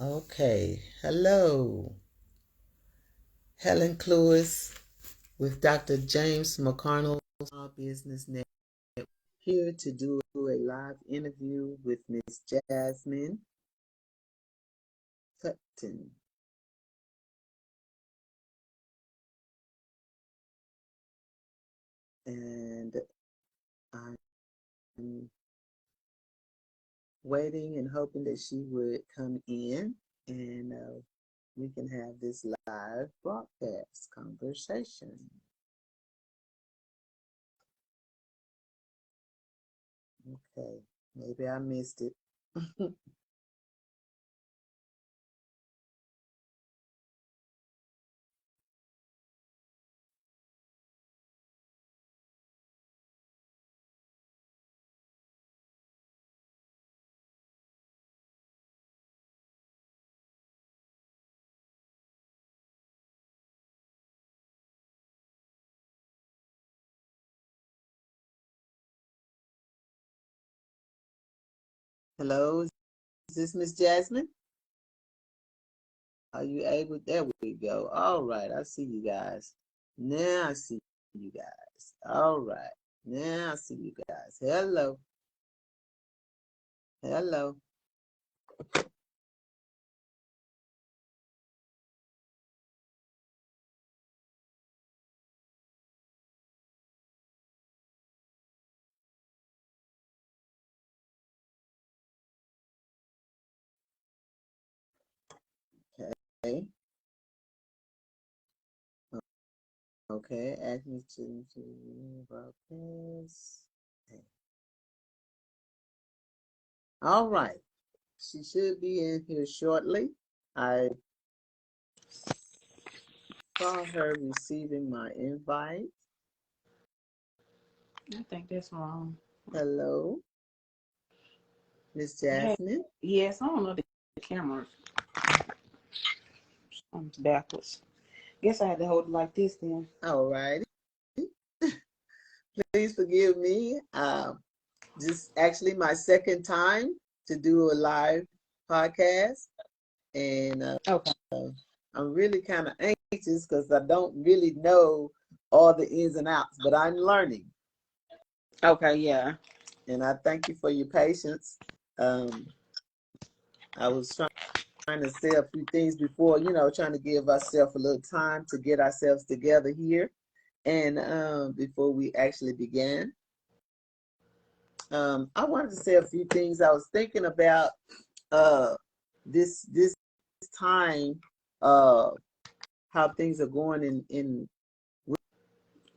Okay, hello. Helen Clewis with Dr. James McConnell, Small Business Network, here to do a live interview with Miss Jasmine Tutton. And I'm waiting and hoping that she would come in and we can have this live broadcast conversation. Okay, maybe I missed it. Hello, is this Miss Jasmine? Are you able? There we go. All right, I see you guys. Now I see you guys. All right, now I see you guys. Hello, hello. Okay, okay. Ask me to about this. Okay. All right, she should be in here shortly. I saw her receiving my invite. I think that's wrong. Hello, Miss Hey, Jasmine. yes, I don't know the camera. Backwards. Guess I had to hold it like this then. All righty. Please forgive me. This actually my second time to do a live podcast, and Okay. I'm really kind of anxious because I don't really know all the ins and outs, but I'm learning, Okay, yeah. and I thank you for your patience. Um, I was trying to say a few things before, trying to give ourselves a little time to get ourselves together here, and before we actually began. I wanted to say a few things. I was thinking about uh, this time, uh, how things are going in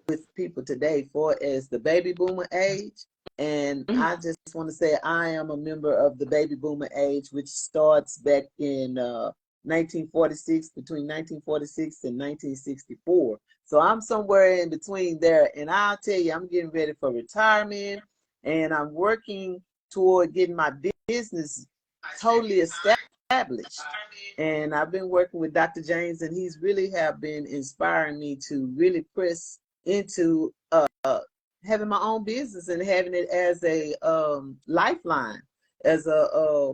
with people today for as the baby boomer age. And Mhm. I just want to say I am a member of the baby boomer age, which starts back in 1946, between 1946 and 1964. So I'm somewhere in between there. And I'll tell you, I'm getting ready for retirement and I'm working toward getting my business totally established. And I've been working with Dr. James, and he's really have been inspiring me to really press into having my own business and having it as a lifeline, as a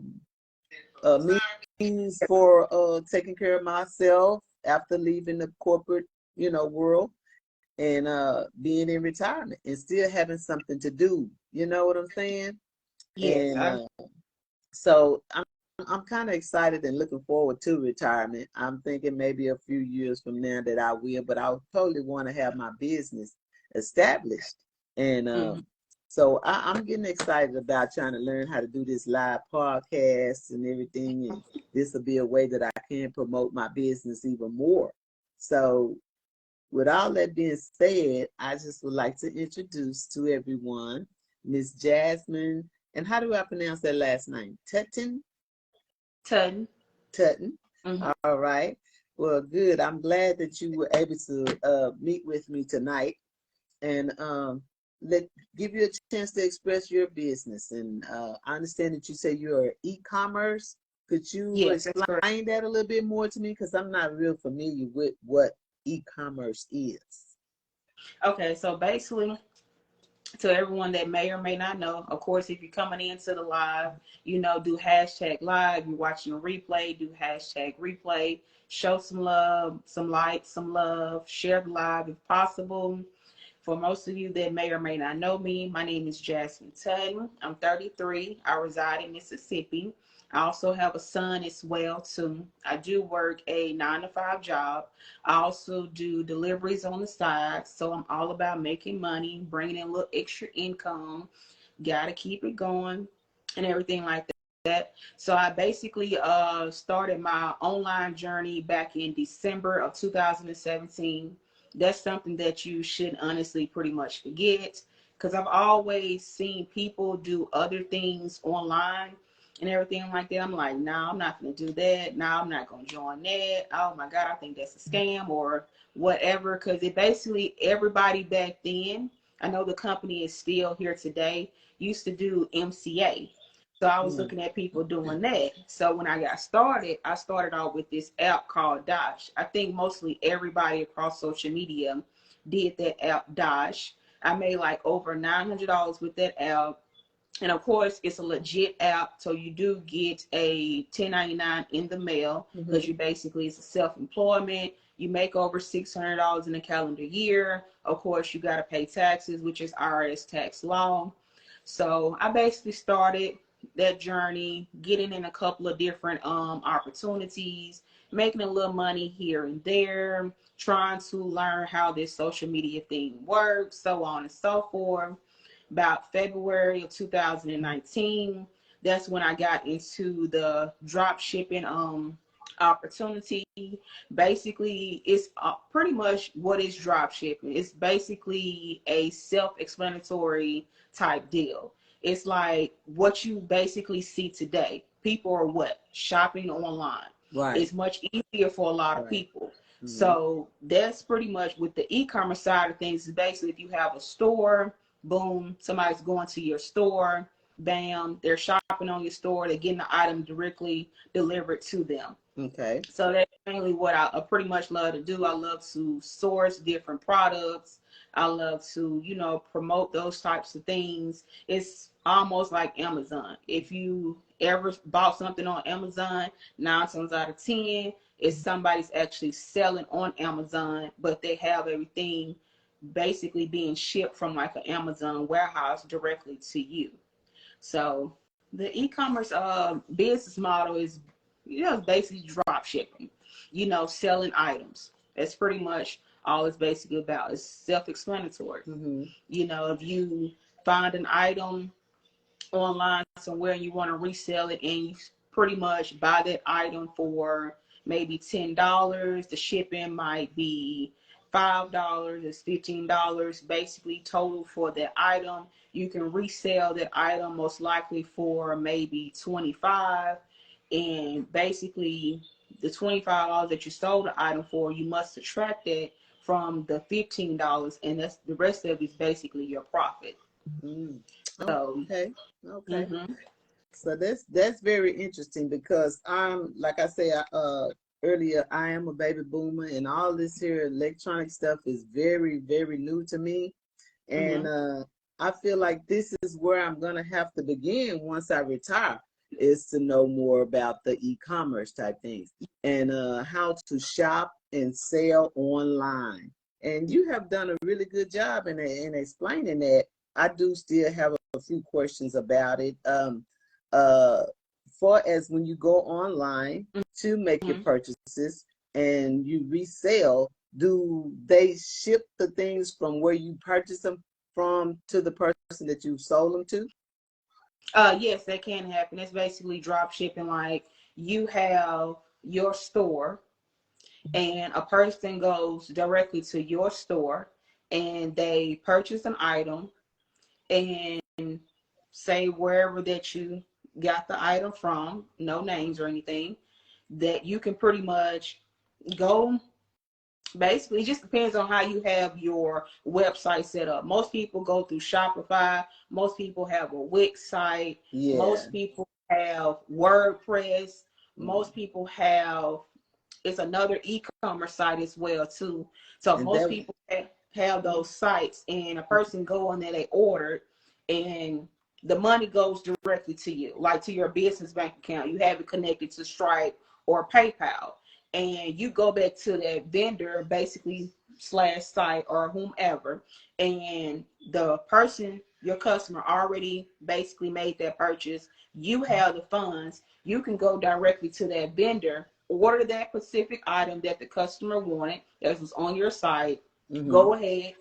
means for taking care of myself after leaving the corporate, world and being in retirement and still having something to do. You know what I'm saying? Yes, And so I'm kind of excited and looking forward to retirement. I'm thinking maybe a few years from now that I will, but I totally want to have my business established. And mhm. so I'm getting excited about trying to learn how to do this live podcast and everything. And this will be a way that I can promote my business even more. So with all that being said, I just would like to introduce to everyone Miss Jasmine. And how do I pronounce that last name? Tutton? Tutton. Tutton. Hmm. All right. Well, good. I'm glad that you were able to meet with me tonight and let give you a chance to express your business. And I understand that you say you're e-commerce. Could you Yes, that's correct. explain that a little bit more to me? Because I'm not real familiar with what e-commerce is. Okay, so basically, To everyone that may or may not know, of course, if you're coming into the live, do hashtag live. You're watching a replay, do hashtag replay. Show some love, some light, some love. Share the live if possible. For most of you that may or may not know me, my name is Jasmine Tutton. I'm 33. I reside in Mississippi. I also have a son as well too. I do work a 9-to-5 job. I also do deliveries on the side. So I'm all about making money, bringing in a little extra income. Got to keep it going and everything like that. So I basically started my online journey back in December of 2017. That's something that you should honestly pretty much forget, because I've always seen people do other things online and everything like that. I'm like, nah, I'm not going to do that. Nah, I'm not going to join that. Oh my God, I think that's a scam or whatever. Because it basically, everybody back then, I know the company is still here today, used to do MCA. So I was looking at people doing that. So when I got started, I started off with this app called Dosh. I think mostly everybody across social media did that app Dosh. I made like over $900 with that app. And of course, it's a legit app. So you do get a 1099 in the mail, because you basically, it's a self-employment. You make over $600 in a calendar year. Of course, you got to pay taxes, which is IRS tax law. So I basically started that journey, getting in a couple of different opportunities, making a little money here and there, trying to learn how this social media thing works, so on and so forth. About February of 2019, that's when I got into the drop shipping opportunity. Basically, it's pretty much what is drop shipping. It's basically a self-explanatory type deal. It's like what you basically see today. People are what? Shopping online. Right. It's much easier for a lot of people. So that's pretty much with the e-commerce side of things. Is basically, if you have a store, boom, somebody's going to your store, bam, they're shopping on your store, they're getting the item directly delivered to them. Okay. So that's mainly what I pretty much love to do. I love to source different products. I love to, promote those types of things. It's almost like Amazon. If you ever bought something on Amazon, 9 times out of 10, it's somebody's actually selling on Amazon, but they have everything basically being shipped from like an Amazon warehouse directly to you. So the e-commerce business model is, basically drop shipping, selling items. That's pretty much all it's basically about. It's self-explanatory. If you find an item online somewhere and you want to resell it, and you pretty much buy that item for maybe $10, the shipping might be $5, it's $15 basically total for that item. You can resell that item most likely for maybe $25, and basically the $25 that you sold the item for, you must subtract that from the $15, and that's the rest of it is basically your profit. So okay. So that's very interesting, because I'm, like I say earlier, I am a baby boomer, and all this here electronic stuff is very, very new to me. And I feel like this is where I'm gonna have to begin once I retire, is to know more about the e-commerce type things, and how to shop and sell online. And you have done a really good job in explaining that. I do still have a few questions about it. Far as when you go online to make your purchases and you resell, do they ship the things from where you purchase them from to the person that you sold them to? Yes, that can happen. It's basically drop shipping. Like, you have your store, and a person goes directly to your store and they purchase an item, and say wherever that you got the item from, no names or anything, that you can pretty much go. Basically, it just depends on how you have your website set up. Most people go through Shopify. Most people have a Wix site. Most people have WordPress. Most people have, it's another e-commerce site as well too. So And most people have, have those sites, and a person go on there, they ordered, and the money goes directly to you, like to your business bank account. You have it connected to Stripe or PayPal, and you go back to that vendor, basically slash site or whomever, and the person, your customer, already basically made that purchase. You have the funds. You can go directly to that vendor, order that specific item that the customer wanted that was on your site. Go ahead.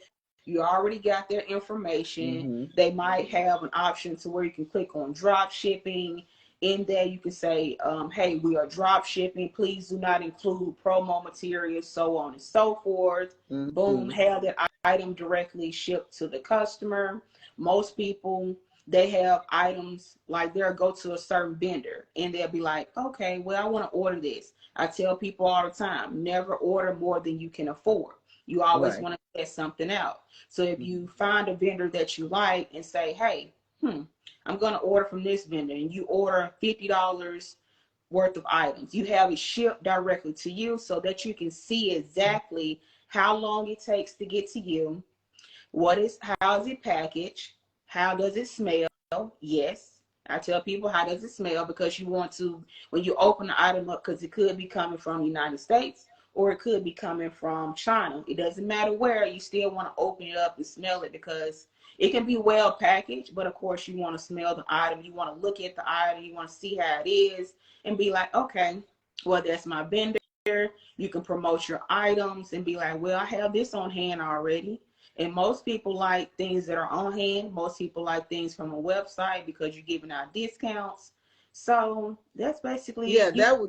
You already got their information. They might have an option to where you can click on drop shipping. In there, you can say, hey, we are drop shipping. Please do not include promo materials, so on and so forth. Boom, have that item directly shipped to the customer. Most people, they have items like they'll go to a certain vendor and they'll be like, okay, well, I want to order this. I tell people all the time, never order more than you can afford. You always want to test something out. So if you find a vendor that you like and say, hey, I'm going to order from this vendor, and you order $50 worth of items, you have it shipped directly to you so that you can see exactly how long it takes to get to you. How is it packaged? How does it smell? Yes. I tell people, how does it smell? Because you want to, when you open the item up, because it could be coming from the United States or it could be coming from China. It doesn't matter where, you still want to open it up and smell it, because it can be well packaged, but of course you want to smell the item. You want to look at the item. You want to see how it is and be like, okay, well, that's my vendor. You can promote your items and be like, well, I have this on hand already. And most people like things that are on hand. Most people like things from a website because you're giving out discounts. So that's basically that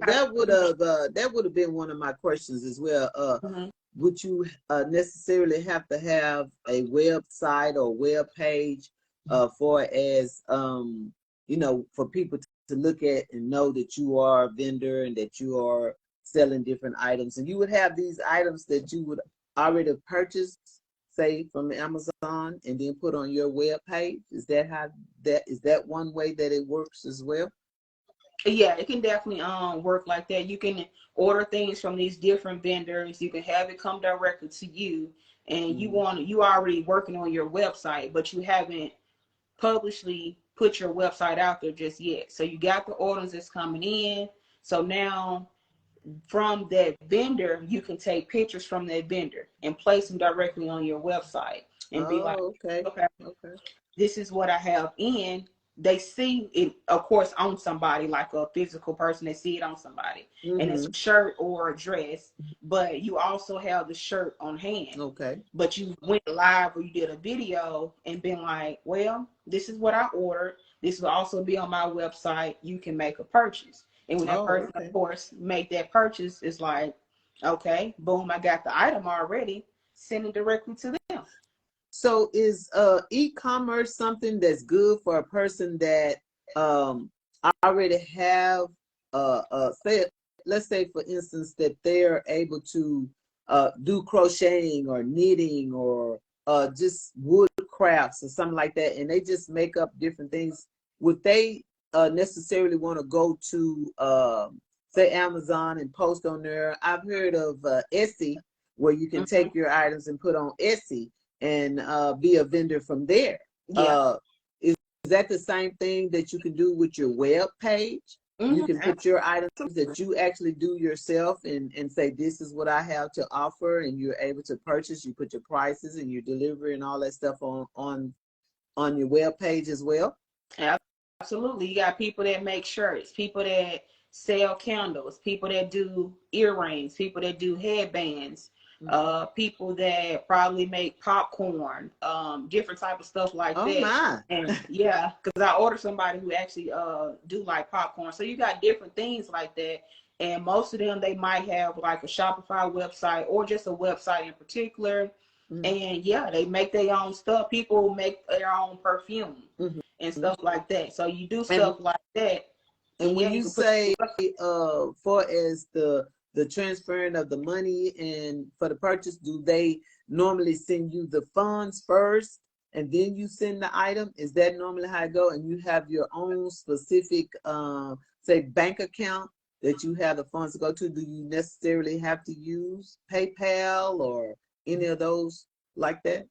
would have been one of my questions as well. Would you necessarily have to have a website or web page for as for people to look at and know that you are a vendor and that you are selling different items, and you would have these items that you would already purchase, say from Amazon, and then put on your web page? Is that one way that it works as well? Yeah, it can definitely work like that. You can order things from these different vendors. You can have it come directly to you, and you already working on your website, but you haven't publicly put your website out there just yet. So you got the orders that's coming in. So now from that vendor, you can take pictures from that vendor and place them directly on your website and be like, okay, this is what I have in. They see it, of course, on somebody, like a physical person. They see it on somebody, and it's a shirt or a dress, but you also have the shirt on hand. Okay. But you went live or you did a video and been like, well, this is what I ordered. This will also be on my website. You can make a purchase. And when that person, of course, make that purchase, it's like, okay, boom, I got the item already. Send it directly to them. So is e-commerce something that's good for a person that already have let's say for instance that they're able to do crocheting or knitting or just wood crafts or something like that, and they just make up different things? Would they necessarily want to go to say Amazon and post on there? I've heard of Etsy, where you can take your items and put on Etsy and be a vendor from there. Yeah. Is that the same thing that you can do with your web page? You can put your items that you actually do yourself and say, this is what I have to offer, and you're able to purchase. You put your prices and your delivery and all that stuff on your web page as well. Absolutely. You got people that make shirts, people that sell candles, people that do earrings, people that do headbands, people that probably make popcorn, different type of stuff like that. My. And yeah, because I ordered somebody who actually do like popcorn. So you got different things like that. And most of them, they might have like a Shopify website or just a website in particular. And yeah, they make their own stuff. People make their own perfume and stuff like that. So you do stuff like that. And when you say for as the transferring of the money and for the purchase, do they normally send you the funds first and then you send the item? Is that normally how it go? And you have your own specific say bank account that you have the funds to go to? Do you necessarily have to use PayPal or any of those like that?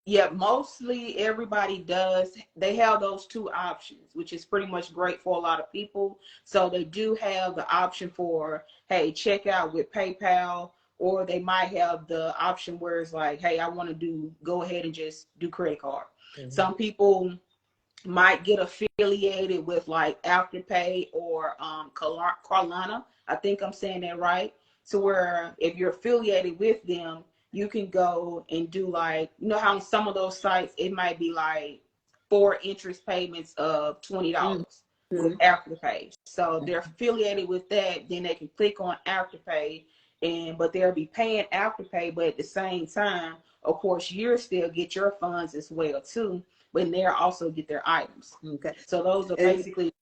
Yeah, mostly everybody does. They have those two options, which is pretty much great for a lot of people. So they do have the option for, hey, check out with PayPal, or they might have the option where it's like, hey, I want to go ahead and just do credit card. Mm-hmm. Some people might get affiliated with like Afterpay or Carlana. I think I'm saying that right. So where if you're affiliated with them, you can go and do like, you know how on some of those sites it might be like 4 interest payments of $20 with Mm-hmm. Afterpay. So they're affiliated with that, then they can click on Afterpay, and but they'll be paying Afterpay, but at the same time, of course, you still get your funds as well too, but they also get their items. Okay. So those are And basically.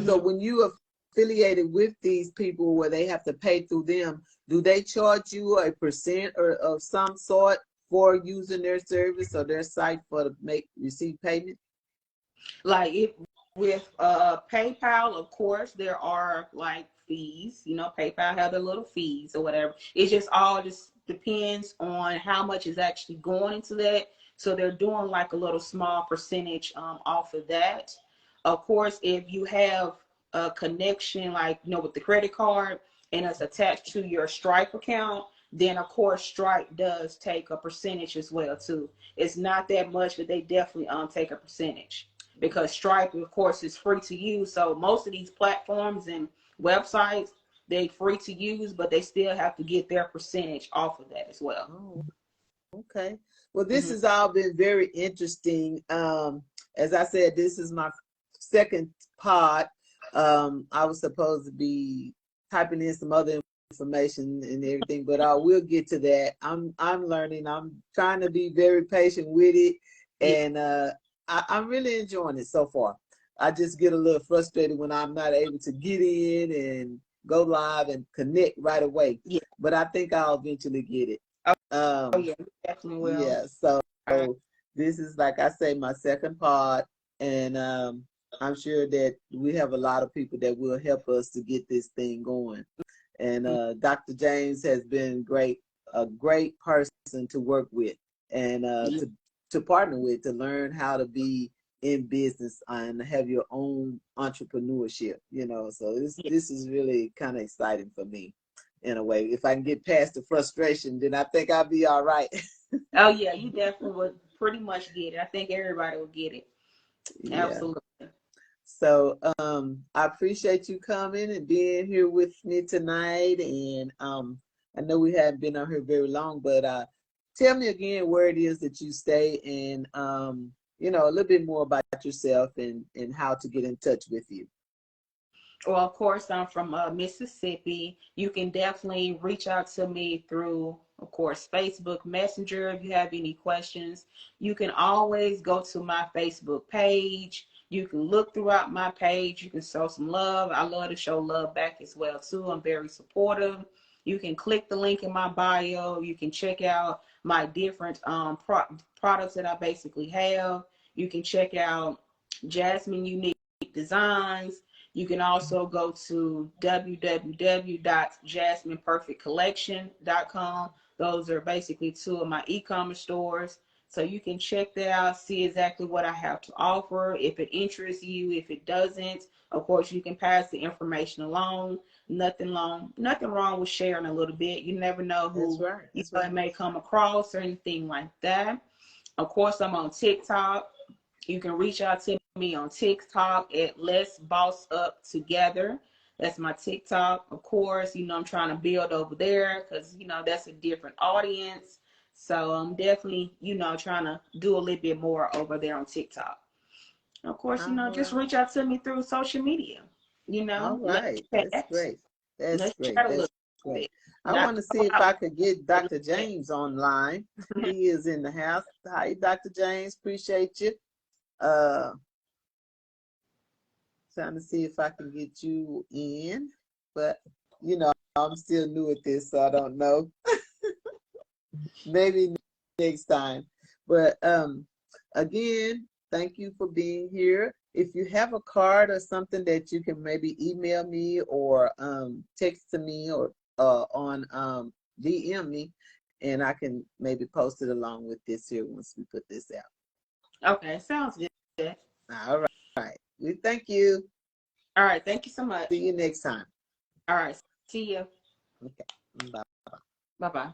so Mhm. when you affiliated with these people where they have to pay through them, do they charge you a percent or of some sort for using their service or their site for to receive payment? Like if with PayPal, of course, there are like fees. You know, PayPal have their little fees or whatever. It just depends on how much is actually going into that. So they're doing like a little small percentage off of that. Of course, if you have a connection, like with the credit card and it's attached to your Stripe account, then of course Stripe does take a percentage as well too. It's not that much, but they definitely take a percentage, because Stripe, of course, is free to use. So most of these platforms and websites, they're free to use, but they still have to get their percentage off of that as well. Oh, okay. Well, this Hmm. has all been very interesting. As I said, this is my second pod. I was supposed to be typing in some other information and everything, but I will get to that. I'm learning. I'm trying to be very patient with it, Yeah, and I'm really enjoying it so far. I just get a little frustrated when I'm not able to get in and go live and connect right away. yeah. But I think I'll eventually get it. Oh, oh Um, yeah, we definitely will. yeah, so Uh, this is like I say, my second part, and I'm sure that we have a lot of people that will help us to get this thing going. And Dr. James has been a great person to work with and yeah, to partner with, to learn how to be in business and have your own entrepreneurship. So yeah. this is really kind of exciting for me in a way. If I can get past the frustration, then I think I'll be all right. Oh yeah, you definitely would pretty much get it. I think everybody will get it. Yeah. Absolutely. So I appreciate you coming and being here with me tonight. And I know we haven't been on here very long, but tell me again where it is that you stay, and a little bit more about yourself and how to get in touch with you. Well, of course, I'm from Mississippi. You can definitely reach out to me through, of course, Facebook Messenger if you have any questions. You can always go to my Facebook page. You can look throughout my page. You can show some love. I love to show love back as well, too. I'm very supportive. You can click the link in my bio. You can check out my different products that I basically have. You can check out Jasmine Unique Designs. You can also go to www.jasmineperfectcollection.com. Those are basically two of my e-commerce stores. So you can check that out, see exactly what I have to offer. If it interests you, if it doesn't, of course you can pass the information along. Nothing wrong with sharing a little bit. You never know That's who right. you That's know right. it may come across or anything like that. Of course, I'm on TikTok. You can reach out to me on TikTok at Let's Boss Up Together. That's my TikTok. Of course, I'm trying to build over there because, that's a different audience. So I'm definitely, trying to do a little bit more over there on TikTok. Of course, All just right. reach out to me through social media. All Let's right. That's chat. great. That's Let's great. chat a little That's great. bit. I Not want to to see go if out, I could get but Dr. James online. let's He is in the house. Hi, Dr. James. Appreciate you. Uh, Trying to see if I can get you in, but I'm still new at this, so I don't know. Maybe next time. But again, thank you for being here. If you have a card or something that you can maybe email me or text to me or on DM me, and I can maybe post it along with this here once we put this out. Okay, sounds good. All right. We thank you. All right, thank you so much. See you next time. All right, see you. Okay. Bye. Bye-bye.